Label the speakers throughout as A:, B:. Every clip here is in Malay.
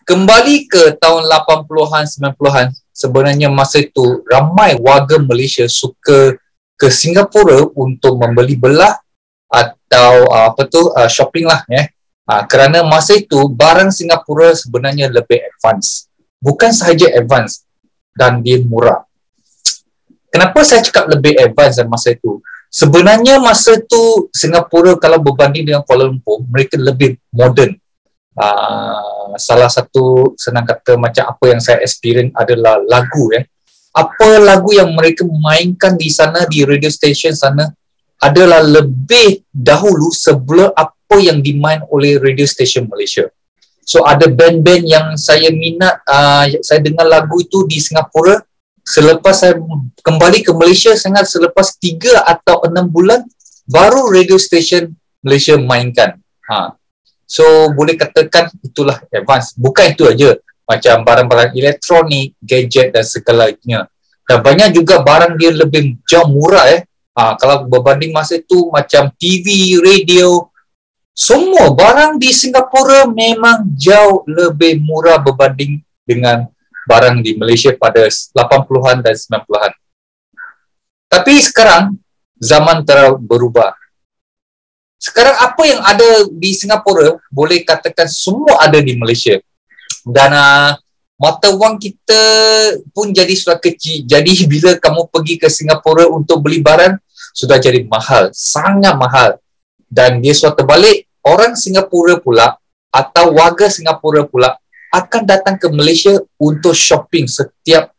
A: Kembali ke tahun 80-an, 90-an, sebenarnya masa itu ramai warga Malaysia suka ke Singapura untuk membeli belah atau shopping lah kerana masa itu barang Singapura sebenarnya lebih advance. Bukan sahaja advance dan dia murah. Kenapa saya cakap lebih advance dalam masa itu? Sebenarnya masa itu Singapura kalau berbanding dengan Kuala Lumpur, mereka lebih moden. Salah satu senang kata macam apa yang saya experience adalah lagu apa lagu yang mereka mainkan di sana di radio station sana adalah lebih dahulu sebelum apa yang dimain oleh radio station Malaysia. So ada band-band yang saya minat, saya dengar lagu itu di Singapura. Selepas saya kembali ke Malaysia, sangat selepas 3 atau 6 bulan baru radio station Malaysia mainkan. So boleh katakan itulah advance. Bukan itu aja, macam barang-barang elektronik, gadget dan segalanya. Dan banyak juga barang dia lebih jauh murah kalau berbanding masa itu macam TV, radio, semua barang di Singapura memang jauh lebih murah berbanding dengan barang di Malaysia pada 80-an dan 90-an. Tapi sekarang zaman telah berubah. Sekarang apa yang ada di Singapura boleh katakan semua ada di Malaysia. Dan mata wang kita pun jadi sudah kecil. Jadi bila kamu pergi ke Singapura untuk beli barang sudah jadi mahal, sangat mahal. Dan dia suatu terbalik, orang Singapura pula atau warga Singapura pula akan datang ke Malaysia untuk shopping setiap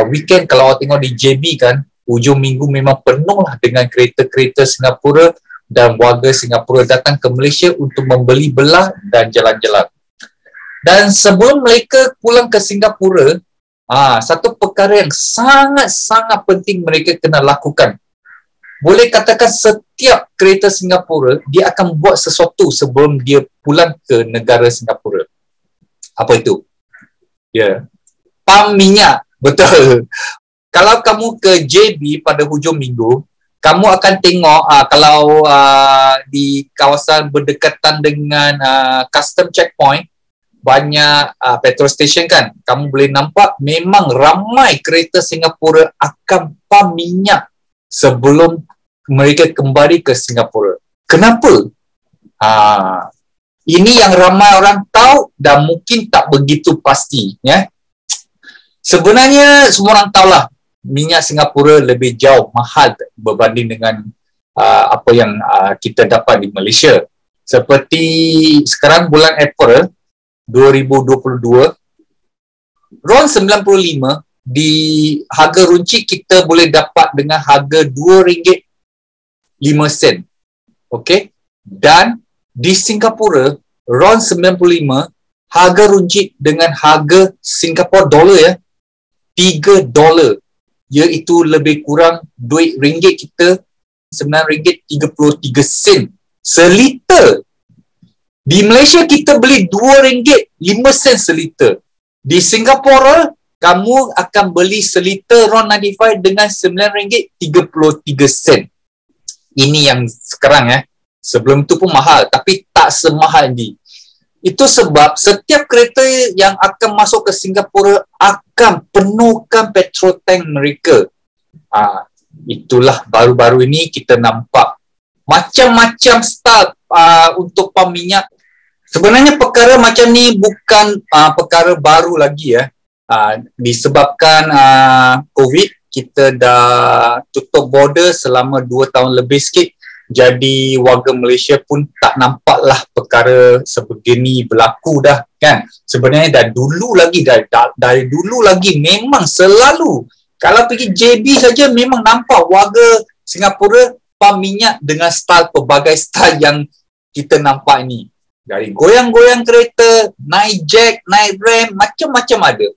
A: weekend. Kalau awak tengok di JB kan, hujung minggu memang penuh lah dengan kereta-kereta Singapura dan warga Singapura datang ke Malaysia untuk membeli belah dan jalan-jalan. Dan sebelum mereka pulang ke Singapura, satu perkara yang sangat-sangat penting mereka kena lakukan. Boleh katakan setiap kereta Singapura, dia akan buat sesuatu sebelum dia pulang ke negara Singapura. Apa itu? Pam minyak. Betul. Kalau kamu ke JB pada hujung minggu, kamu akan tengok kalau di kawasan berdekatan dengan custom checkpoint, banyak petrol station kan, kamu boleh nampak memang ramai kereta Singapura akan pam minyak sebelum mereka kembali ke Singapura. Kenapa? Ini yang ramai orang tahu dan mungkin tak begitu pasti. Sebenarnya semua orang tahulah minyak Singapura lebih jauh mahal berbanding dengan apa yang kita dapat di Malaysia. Seperti sekarang bulan April 2022, RON 95 di harga runcit kita boleh dapat dengan harga RM2.05. Okey? Dan di Singapura, RON 95 harga runcit dengan harga Singapore dollar $3, iaitu lebih kurang duit ringgit kita RM9.33 seliter. Di Malaysia kita beli RM2.05 seliter. Di Singapura kamu akan beli seliter RON 95 dengan RM9.33. Ini yang sekarang Sebelum itu pun mahal, tapi tak semahal ini. Itu sebab setiap kereta yang akan masuk ke Singapura akan penuhkan petrol tank mereka. Itulah baru-baru ini kita nampak macam-macam style untuk pam minyak. Sebenarnya perkara macam ni bukan perkara baru lagi disebabkan COVID, kita dah tutup border selama 2 tahun lebih sikit. Jadi warga Malaysia pun tak nampaklah perkara sebegini berlaku dah kan. Sebenarnya dari dulu lagi memang selalu kalau pergi JB saja memang nampak warga Singapura pam minyak dengan pelbagai style yang kita nampak ni. Dari goyang-goyang kereta, naik jack, naik rem, macam-macam ada.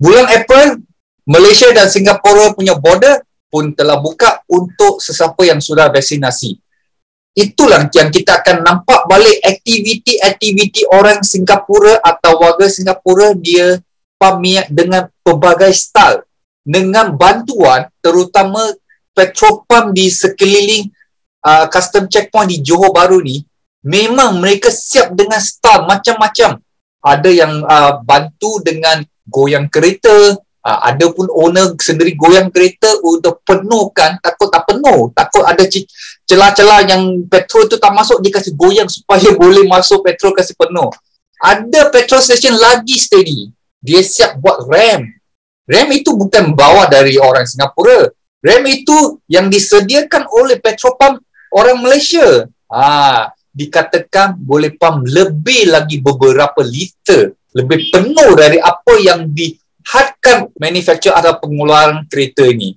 A: Bulan April, Malaysia dan Singapura punya border pun telah buka untuk sesiapa yang sudah vaksinasi. Itulah yang kita akan nampak balik aktiviti-aktiviti orang Singapura atau warga Singapura, dia pam minyak dengan pelbagai style. Dengan bantuan terutama petrol pump di sekeliling custom checkpoint di Johor Bahru ni, Memang mereka siap dengan style macam-macam. Ada yang bantu dengan goyang kereta, ada pun owner sendiri goyang kereta untuk penuhkan, takut tak penuh, takut ada celah-celah yang petrol tu tak masuk, dia kasih goyang supaya boleh masuk petrol kasih penuh. Ada petrol station lagi steady, dia siap buat rem. Rem itu bukan bawa dari orang Singapura. Rem itu yang disediakan oleh petrol pump orang Malaysia. Dikatakan boleh pump lebih lagi beberapa liter, lebih penuh dari apa yang dihadkan manufacturer atau pengeluaran kereta ini.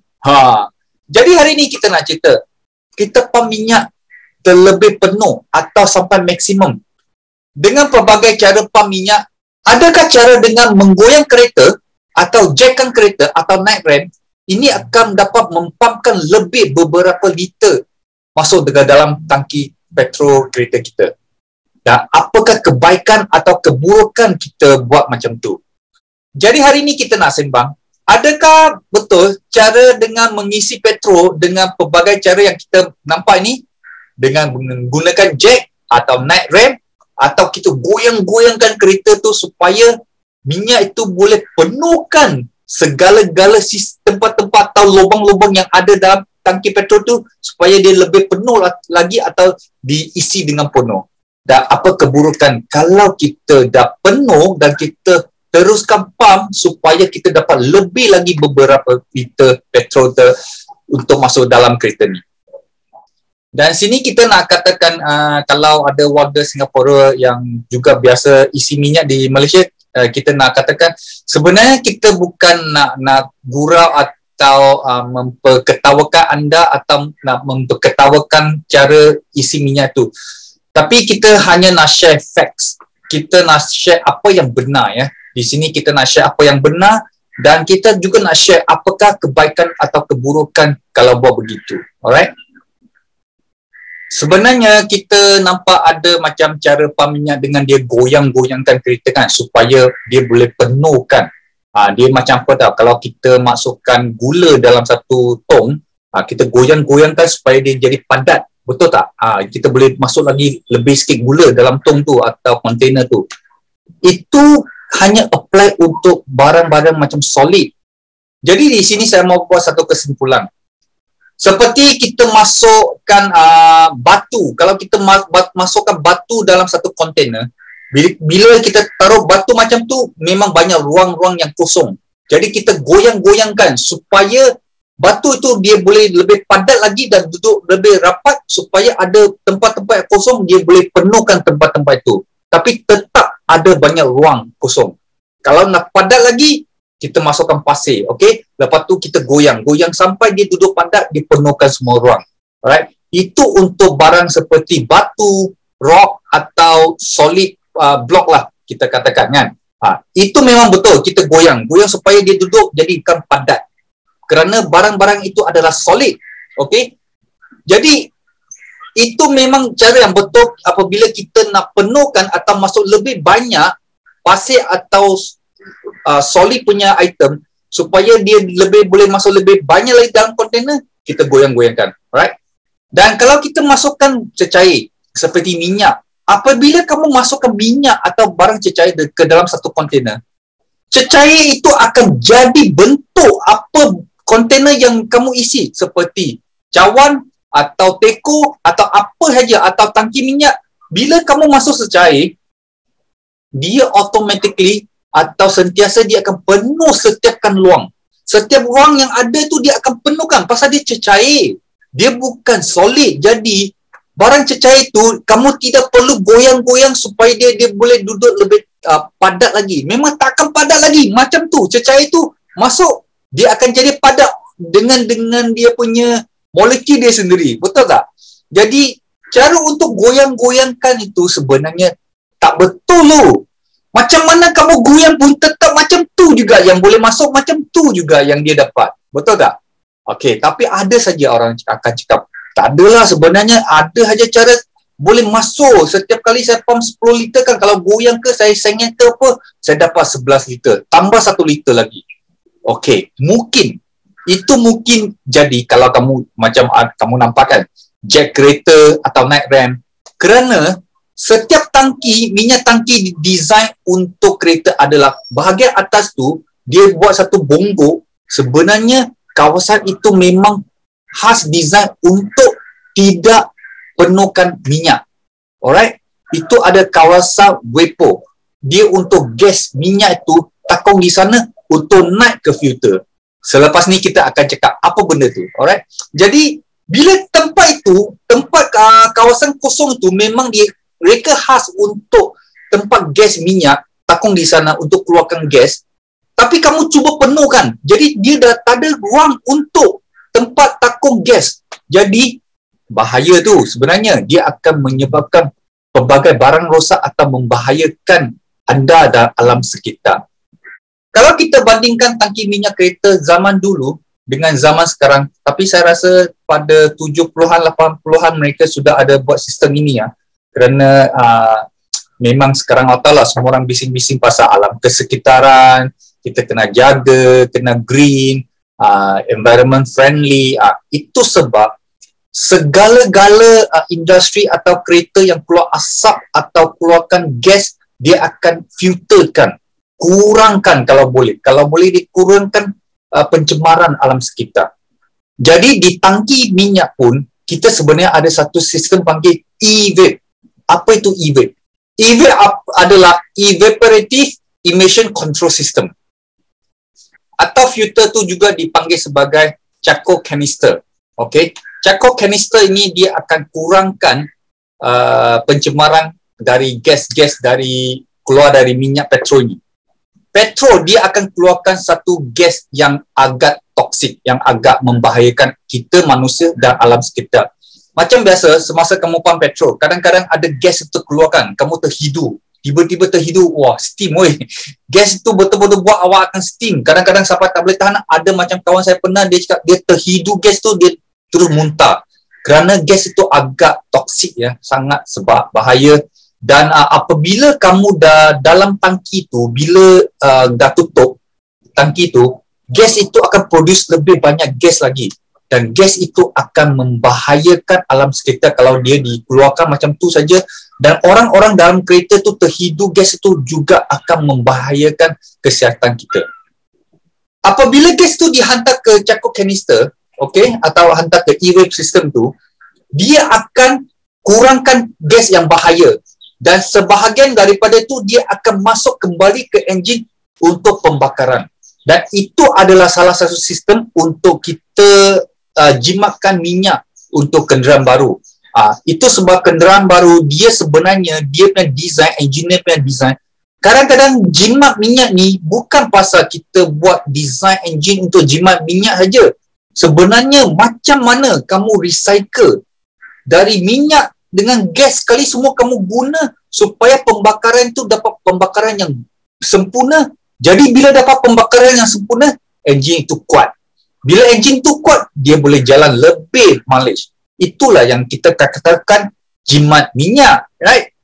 A: Jadi hari ini kita nak cerita, kita pump minyak terlebih penuh atau sampai maksimum. Dengan pelbagai cara pump minyak, adakah cara dengan menggoyang kereta atau jackkan kereta atau naik rem, ini akan dapat mempampkan lebih beberapa liter masuk ke dalam tangki petrol kereta kita. Dan apakah kebaikan atau keburukan kita buat macam tu? Jadi hari ini kita nak sembang, adakah betul cara dengan mengisi petrol dengan pelbagai cara yang kita nampak ini, dengan menggunakan jack atau naik rem, atau kita goyang-goyangkan kereta tu supaya minyak itu boleh penuhkan segala-gala tempat-tempat atau lubang-lubang yang ada dalam tangki petrol tu supaya dia lebih penuh lagi atau diisi dengan penuh. Dan apa keburukan kalau kita dah penuh dan kita teruskan pump supaya kita dapat lebih lagi beberapa liter petrol untuk masuk dalam kereta ni. Dan sini kita nak katakan kalau ada warga Singapura yang juga biasa isi minyak di Malaysia, kita nak katakan sebenarnya kita bukan nak gurau atau memperketawakan anda atau nak memperketawakan cara isi minyak tu. Tapi kita hanya nak share facts. Kita nak share apa yang benar ya. Di sini kita nak share apa yang benar dan kita juga nak share apakah kebaikan atau keburukan kalau buat begitu. Alright? Sebenarnya kita nampak ada macam cara pump minyak dengan dia goyang-goyangkan kereta kan supaya dia boleh penuhkan. Dia macam apa tau, kalau kita masukkan gula dalam satu tong, kita goyang-goyangkan supaya dia jadi padat. Betul tak? Kita boleh masuk lagi lebih sikit gula dalam tong tu atau kontainer tu. Itu hanya apply untuk barang-barang macam solid. Jadi di sini saya mau buat satu kesimpulan. Seperti kita masukkan batu, kalau kita masukkan batu dalam satu kontainer, bila kita taruh batu macam tu, memang banyak ruang-ruang yang kosong. Jadi kita goyang-goyangkan supaya batu itu dia boleh lebih padat lagi dan duduk lebih rapat supaya ada tempat-tempat yang kosong, dia boleh penuhkan tempat-tempat itu. Tapi tetap ada banyak ruang kosong. Kalau nak padat lagi, kita masukkan pasir, okey? Lepas tu kita goyang sampai dia duduk padat, dipenuhkan semua ruang. Alright? Itu untuk barang seperti batu, rock atau solid block lah kita katakan kan. Itu memang betul kita goyang supaya dia duduk jadikan padat. Kerana barang-barang itu adalah solid. Okey? Jadi itu memang cara yang betul apabila kita nak penuhkan atau masuk lebih banyak pasir atau solid punya item supaya dia lebih boleh masuk lebih banyak lagi dalam kontainer, kita goyang-goyangkan. Alright? Dan kalau kita masukkan cecair seperti minyak, apabila kamu masukkan minyak atau barang cecair ke dalam satu kontainer, cecair itu akan jadi bentuk apa kontainer yang kamu isi, seperti cawan atau teko atau apa saja atau tangki minyak. Bila kamu masuk cecair, dia automatically atau sentiasa dia akan penuh setiapkan ruang. Setiap ruang yang ada tu dia akan penuhkan pasal dia cecair. Dia bukan solid. Jadi barang cecair tu kamu tidak perlu goyang-goyang supaya dia boleh duduk lebih padat lagi. Memang tak akan padat lagi. Macam tu cecair tu masuk, dia akan jadi padat dengan dia punya molekul dia sendiri. Betul tak? Jadi cara untuk goyang-goyangkan itu sebenarnya tak betul tu. Macam mana kamu goyang pun tetap macam tu juga yang boleh masuk, macam tu juga yang dia dapat. Betul tak? Okey, tapi ada saja orang akan cakap, tak adalah sebenarnya, ada saja cara boleh masuk. Setiap kali saya pump 10 liter kan, kalau goyang ke saya sengit ke apa, saya dapat 11 liter. Tambah 1 liter lagi. Okey, mungkin. Itu mungkin jadi kalau kamu macam kamu nampak kan, jack kereta atau naik rem. Kerana Setiap tangki, minyak tangki design untuk kereta adalah bahagian atas tu, dia buat satu bonggok. Sebenarnya kawasan itu memang khas design untuk tidak penuhkan minyak. Alright? Itu ada kawasan Wepo. Dia untuk gas minyak itu takung di sana untuk naik ke filter. Selepas ni kita akan cakap apa benda tu. Alright? Jadi, bila tempat itu, kawasan kosong tu memang mereka khas untuk tempat gas minyak, takung di sana untuk keluarkan gas. Tapi kamu cuba penuhkan. Jadi dia dah tak ada ruang untuk tempat takung gas. Jadi bahaya tu sebenarnya. Dia akan menyebabkan pelbagai barang rosak atau membahayakan anda dan alam sekitar. Kalau kita bandingkan tangki minyak kereta zaman dulu dengan zaman sekarang, tapi saya rasa pada 70-an, 80-an mereka sudah ada buat sistem ini ya. Kerana memang sekarang Allah semua orang bising-bising pasal alam kesekitaran, kita kena jaga, kena green, environment friendly. Itu sebab segala-gala industri atau kereta yang keluar asap atau keluarkan gas, dia akan filterkan, kurangkan kalau boleh. Kalau boleh dikurangkan pencemaran alam sekitar. Jadi di tangki minyak pun, kita sebenarnya ada satu sistem panggil e-vape. Apa itu e-vape? E-vape adalah Evaporative Emission Control System. Atau filter tu juga dipanggil sebagai charcoal canister. Okay? Charcoal canister ini dia akan kurangkan pencemaran dari gas-gas keluar dari minyak petrol ini. Petrol dia akan keluarkan satu gas yang agak toksik, yang agak membahayakan kita manusia dan alam sekitar. Macam biasa, semasa kamu pump petrol, kadang-kadang ada gas itu keluarkan, kamu terhidu. Tiba-tiba terhidu, wah steam weh. Gas itu betul-betul buat awak akan steam. Kadang-kadang sampai tak boleh tahan. Ada macam kawan saya pernah, dia cakap dia terhidu gas tu, dia terus muntah. Kerana gas itu agak toksik ya, sangat sebab bahaya. Dan apabila kamu dah dalam tangki tu, bila dah tutup tangki tu, gas itu akan produce lebih banyak gas lagi. Dan gas itu akan membahayakan alam sekitar kalau dia dikeluarkan macam tu saja. Dan orang-orang dalam kereta tu terhidu gas itu juga akan membahayakan kesihatan kita. Apabila gas tu dihantar ke charcoal canister, okay, atau hantar ke e-vape system tu, dia akan kurangkan gas yang bahaya. Dan sebahagian daripada itu dia akan masuk kembali ke enjin untuk pembakaran. Dan itu adalah salah satu sistem untuk kita jimatkan minyak untuk kenderaan baru. Itu sebab kenderaan baru dia sebenarnya dia punya design, engineer punya design. Kadang-kadang jimat minyak ni bukan pasal kita buat design enjin untuk jimat minyak saja. Sebenarnya macam mana kamu recycle dari minyak dengan gas sekali semua kamu guna supaya pembakaran itu dapat pembakaran yang sempurna. Jadi bila dapat pembakaran yang sempurna, enjin itu kuat. Bila enjin itu kuat, dia boleh jalan lebih mileage. Itulah yang kita katakan jimat minyak, right?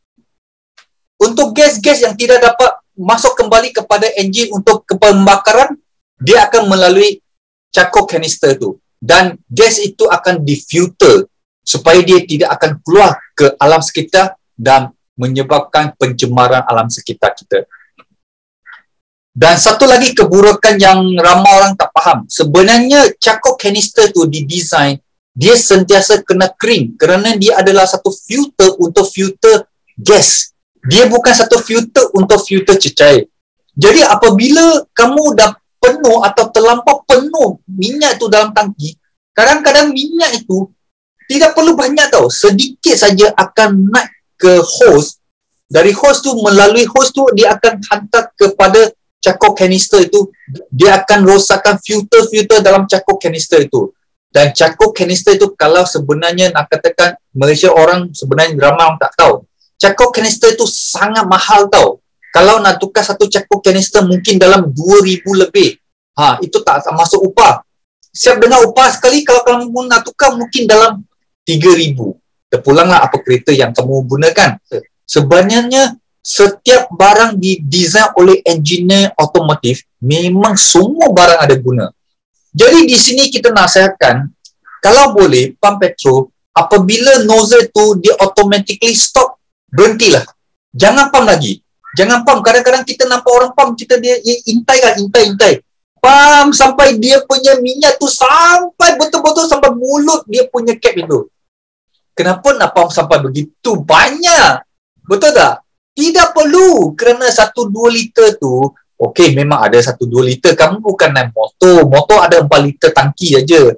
A: Untuk gas-gas yang tidak dapat masuk kembali kepada enjin untuk pembakaran, dia akan melalui charcoal canister tu. Dan gas itu akan difilter supaya dia tidak akan keluar ke alam sekitar dan menyebabkan pencemaran alam sekitar kita. Dan satu lagi keburukan yang ramai orang tak faham. Sebenarnya charcoal canister tu didesain, dia sentiasa kena kering kerana dia adalah satu filter untuk filter gas. Dia bukan satu filter untuk filter cecair. Jadi apabila kamu dah penuh atau terlampau penuh minyak tu dalam tangki, kadang-kadang minyak itu tidak perlu banyak tau. Sedikit saja akan naik ke hose. Dari hose tu, melalui hose tu, dia akan hantar kepada charcoal canister itu. Dia akan rosakkan filter-filter dalam charcoal canister itu. Dan charcoal canister itu kalau sebenarnya nak katakan Malaysia orang sebenarnya ramai orang tak tahu. Charcoal canister itu sangat mahal tau. Kalau nak tukar satu charcoal canister mungkin dalam 2,000 lebih. Itu tak masuk upah. Siap dengar upah sekali kalau kamu nak tukar mungkin dalam 3,000. Terpulanglah apa kereta yang kamu gunakan. Sebenarnya setiap barang didesain oleh engineer otomotif, memang semua barang ada guna. Jadi di sini kita nasihatkan, kalau boleh pump petrol, apabila nozzle tu dia automatically stop, berhentilah. Jangan pump lagi. Jangan pump. Kadang-kadang kita nampak orang pump, kita dia intai. Pump sampai dia punya minyak tu sampai betul-betul sampai mulut dia punya cap itu. Kenapa nak pump sampai begitu banyak? Betul tak? Tidak perlu. Kerana 1-2 liter tu, okey, memang ada 1-2 liter. Kamu bukan naik motor. Motor ada 4 liter tangki aja.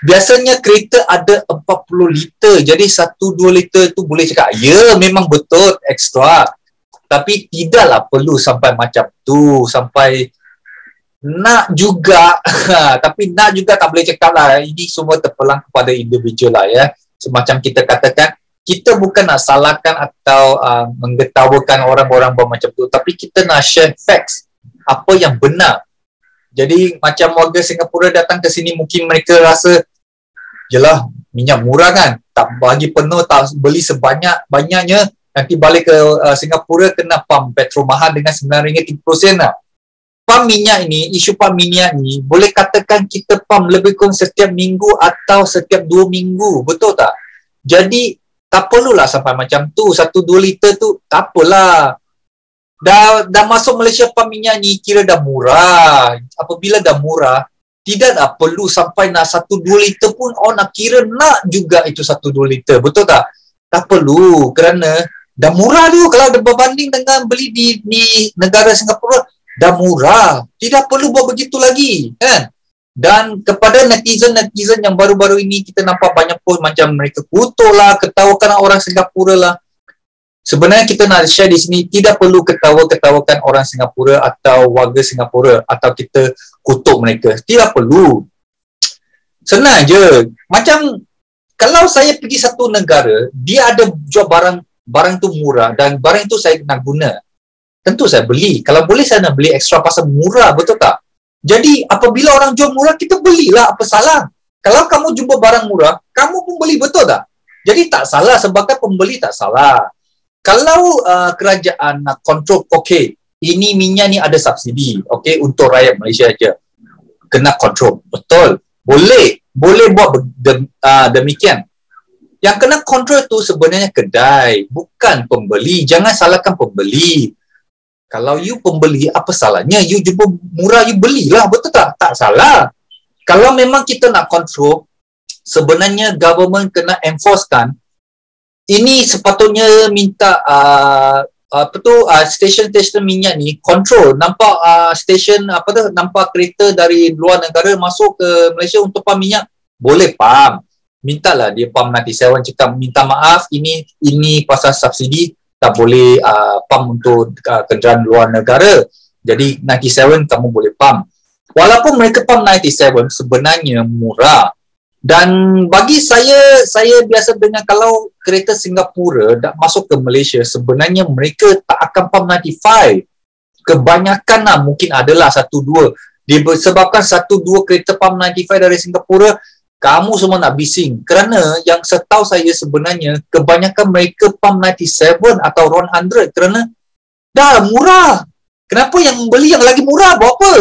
A: Biasanya kereta ada 40 liter. Jadi 1-2 liter tu boleh cakap, ya memang betul ekstra. Tapi tidaklah perlu sampai macam tu. Sampai nak juga. Tapi nak juga tak boleh cakap lah. Ini semua terpulang kepada individual lah ya. Semacam kita katakan, kita bukan nak salahkan atau menggetawakan orang-orang macam tu, tapi kita nak share facts, apa yang benar. Jadi macam warga Singapura datang ke sini, mungkin mereka rasa, yelah minyak murah kan, tak bagi penuh, tak beli sebanyak-banyaknya, nanti balik ke Singapura kena pump petrol mahal dengan RM9.30 lah. Pump minyak ini, isu pump minyak ni, boleh katakan kita pump lebih kurang setiap minggu atau setiap 2 minggu, betul tak? Jadi, tak perlulah sampai macam tu, 1-2 liter tu, tak apalah. Dah masuk Malaysia pump minyak ni, kira dah murah. Apabila dah murah, tidak dah perlu sampai nak 1-2 liter pun, nak kira nak juga itu 1-2 liter, betul tak? Tak perlu, kerana dah murah tu, kalau berbanding dengan beli di negara Singapura, dah murah. Tidak perlu buat begitu lagi, kan? Dan kepada netizen-netizen yang baru-baru ini kita nampak banyak pun macam mereka kutuk lah, ketawakan orang Singapura lah. Sebenarnya kita nak share di sini, tidak perlu ketawakan orang Singapura atau warga Singapura atau kita kutuk mereka. Tidak perlu. Senang je. Macam kalau saya pergi satu negara, dia ada jual barang tu murah dan barang itu saya nak guna. Tentu saya beli. Kalau boleh saya nak beli ekstra pasal murah, betul tak? Jadi apabila orang jual murah, kita belilah, apa salah? Kalau kamu jumpa barang murah, kamu pun beli, betul tak? Jadi tak salah, sebagai pembeli tak salah. Kalau kerajaan nak kontrol, okey, ini minyak ni ada subsidi, okey, untuk rakyat Malaysia aja. Kena kontrol, betul. Boleh buat demikian. Yang kena kontrol tu sebenarnya kedai, bukan pembeli. Jangan salahkan pembeli. Kalau you pembeli, apa salahnya? You jumpa murah, you belilah, betul tak? Tak salah. Kalau memang kita nak kontrol, sebenarnya government kena enforcekan. Ini sepatutnya minta stesen-stesen minyak ni kontrol. Nampak stesen nampak kereta dari luar negara masuk ke Malaysia untuk pump minyak, boleh pump. Mintalah dia pump 97, cakap minta maaf, ini pasal subsidi, tak boleh pump untuk kenderaan luar negara. Jadi 97 kamu boleh pump. Walaupun mereka pump 97 sebenarnya murah. Dan bagi saya biasa dengar kalau kereta Singapura dah masuk ke Malaysia, sebenarnya mereka tak akan pump 95. Kebanyakan lah, mungkin adalah 1-2. Disebabkan 1-2 kereta pump 95 dari Singapura, kamu semua nak bising. Kerana yang setahu saya sebenarnya, kebanyakan mereka pump 97 atau RON 100 kerana dah murah. Kenapa yang beli yang lagi murah? Buat apa?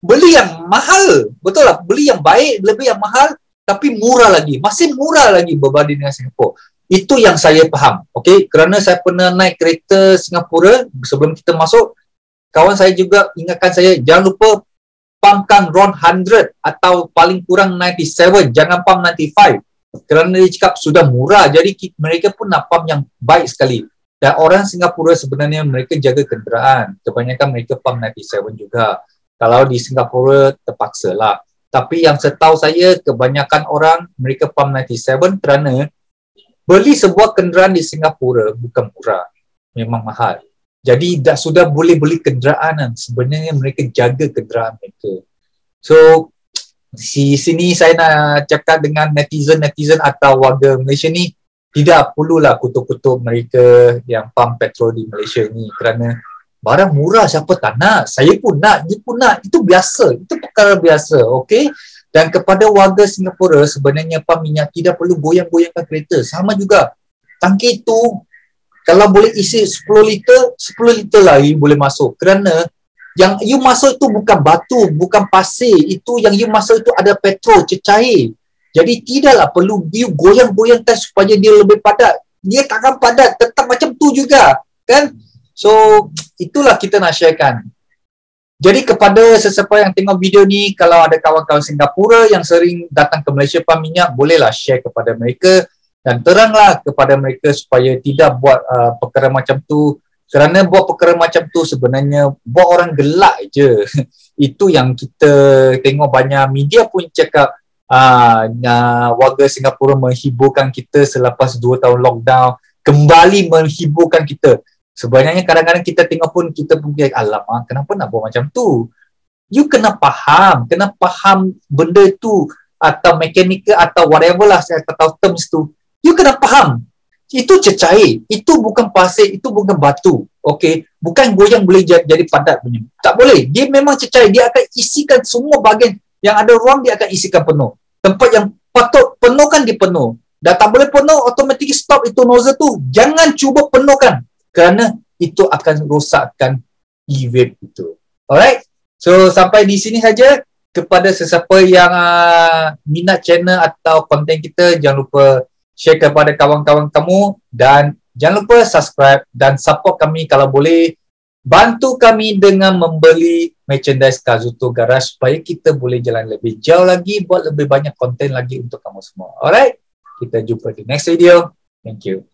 A: Beli yang mahal. Betul lah. Beli yang baik, lebih yang mahal, tapi murah lagi. Masih murah lagi berbanding dengan Singapura. Itu yang saya faham. Okay? Kerana saya pernah naik kereta Singapura sebelum kita masuk, kawan saya juga ingatkan saya, jangan lupa pumpkan RON 100 atau paling kurang 97, jangan pump 95. Kerana dia cakap sudah murah, jadi mereka pun nak pump yang baik sekali. Dan orang Singapura sebenarnya mereka jaga kenderaan. Kebanyakan mereka pump 97 juga. Kalau di Singapura terpaksa lah. Tapi yang setahu saya, kebanyakan orang mereka pump 97 kerana beli sebuah kenderaan di Singapura bukan murah. Memang mahal. Jadi sudah boleh beli kenderaan, sebenarnya mereka jaga kenderaan mereka. So di sini saya nak cakap dengan netizen atau warga Malaysia ni, tidak perlulah kutuk-kutuk mereka yang pump petrol di Malaysia ni, kerana barang murah siapa tak nak? Saya pun nak, dia pun nak. Itu biasa, itu perkara biasa, okey? Dan kepada warga Singapura, sebenarnya pump minyak tidak perlu goyang-goyangkan kereta. Sama juga, tangki itu kalau boleh isi 10 liter lah you boleh masuk. Kerana yang you masuk itu bukan batu, bukan pasir. Itu yang you masuk itu ada petrol, cecair. Jadi tidaklah perlu you goyang-goyangkan supaya dia lebih padat. Dia takkan padat, tetap cakap macam tu juga, kan? So, itulah kita nak sharekan. Jadi kepada sesiapa yang tengok video ni, kalau ada kawan-kawan Singapura yang sering datang ke Malaysia pam minyak, bolehlah share kepada mereka dan teranglah kepada mereka supaya tidak buat perkara macam tu. Kerana buat perkara macam tu sebenarnya buat orang gelak je. Itu yang kita tengok banyak media pun cakap warga Singapura menghiburkan kita selepas 2 tahun lockdown, kembali menghiburkan kita. Sebenarnya kadang-kadang kita tengok pun kita pun alamak, kenapa nak buat macam tu? You kena faham benda tu atau mekanikal atau whatever lah saya tak tahu terms tu. You kena faham. Itu cecair, itu bukan pasir, itu bukan batu. Okey, bukan goyang boleh jadi padat punya. Tak boleh. Dia memang cecair, dia akan isikan semua bahagian yang ada ruang, dia akan isikan penuh. Tempat yang patut penuhkan dia penuh. Dah tak boleh penuh, automatic stop itu nozzle tu. Jangan cuba penuhkan. Kerana itu akan rosakkan e-vape itu. Alright? So, sampai di sini saja. Kepada sesiapa yang minat channel atau konten kita, jangan lupa share kepada kawan-kawan kamu dan jangan lupa subscribe dan support kami kalau boleh. Bantu kami dengan membeli merchandise Kazuto Garage supaya kita boleh jalan lebih jauh lagi, buat lebih banyak konten lagi untuk kamu semua. Alright? Kita jumpa di next video. Thank you.